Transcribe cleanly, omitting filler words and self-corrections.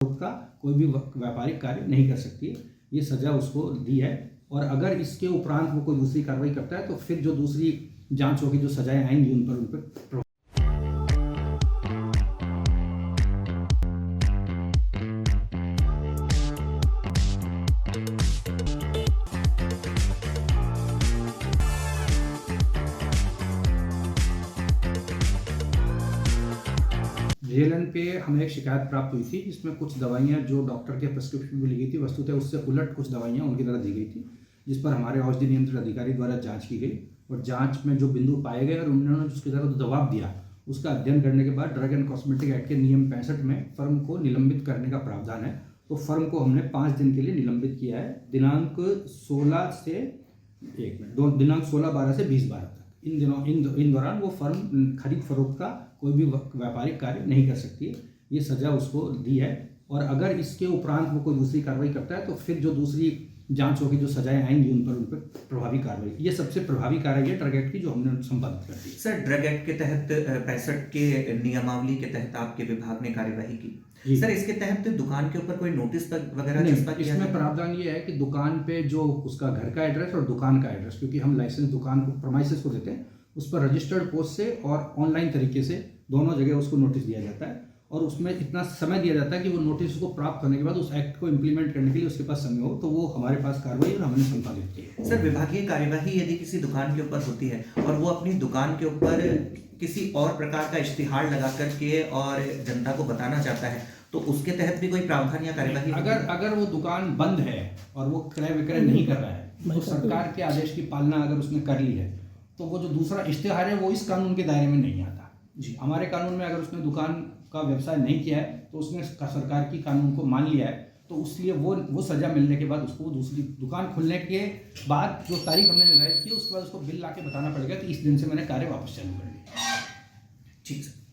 का कोई भी व्यापारिक कार्य नहीं कर सकती है। ये सज़ा उसको दी है और अगर इसके उपरांत वो कोई दूसरी कार्रवाई करता है तो फिर जो दूसरी जांच होगी, जो सजाएं आएंगी उन पर जेएलएन पे हमें एक शिकायत प्राप्त हुई थी जिसमें कुछ दवाइयाँ जो डॉक्टर के प्रिस्क्रिप्शन में लिखी थी वस्तुतः उससे उलट कुछ दवाइयाँ उनकी तरह दी गई थी, जिस पर हमारे औषधि नियंत्रण अधिकारी द्वारा जांच की गई और जांच में जो बिंदु पाए गए और उन्होंने उसकी तरह जवाब दिया, उसका अध्ययन करने के बाद ड्रग एंड कॉस्मेटिक एक्ट के नियम 65 में फर्म को निलंबित करने का प्रावधान है। तो फर्म को हमने 5 दिन के लिए निलंबित किया है, दिनांक 16/12 से 20/12 तक। इन दौरान वो फर्म खरीद फरोख्त का कोई भी व्यापारिक कार्य नहीं कर सकती है। ये सज़ा उसको दी है और अगर इसके उपरांत वो कोई दूसरी कार्रवाई करता है तो फिर जो दूसरी जांच होगी, जो सजाएं आएंगी उन पर प्रभावी कार्रवाई। ये सबसे प्रभावी कार्रवाई है ड्रग एक्ट की जो हमने संपादित कर दी। सर, ड्रग एक्ट के तहत 65 के नियमावली के तहत आपके विभाग ने कार्यवाही की। सर, इसके तहत दुकान के ऊपर कोई नोटिस वगैरह नहीं, इसमें प्रावधान ये है कि दुकान पे जो उसका घर का एड्रेस और दुकान का एड्रेस, क्योंकि हम लाइसेंस दुकान को प्रोमाइसेस को देते हैं, उस पर रजिस्टर्ड पोस्ट से और ऑनलाइन तरीके से दोनों जगह उसको नोटिस दिया जाता है और उसमें इतना समय दिया जाता है कि वो नोटिस को प्राप्त करने के बाद उस एक्ट को इम्प्लीमेंट करने के लिए उसके पास समय हो, तो वो हमारे पास कार्रवाई और हमने संपादित की है। सर, विभागीय कार्यवाही यदि किसी दुकान के ऊपर होती है और वो अपनी दुकान के ऊपर किसी और प्रकार का इश्तिहार लगा करके और जनता को बताना चाहता है तो उसके तहत भी कोई प्रावधान या कार्यवाही? अगर वो दुकान बंद है और वो क्रय विक्रय नहीं कर रहा है तो सरकार के आदेश की पालना अगर उसने कर ली है तो वो जो दूसरा इश्तिहार है वो इस कानून के दायरे में नहीं आता जी। हमारे कानून में अगर उसने दुकान का व्यवसाय नहीं किया है तो उसने सरकार की कानून को मान लिया है, तो इसलिए वो सजा मिलने के बाद उसको दूसरी दुकान खुलने के बाद जो तारीख हमने निर्धारित की उसके बाद उसको बिल ला के बताना पड़ेगा कि इस दिन से मैंने कार्य वापस चालू कर दिया। ठीक सर।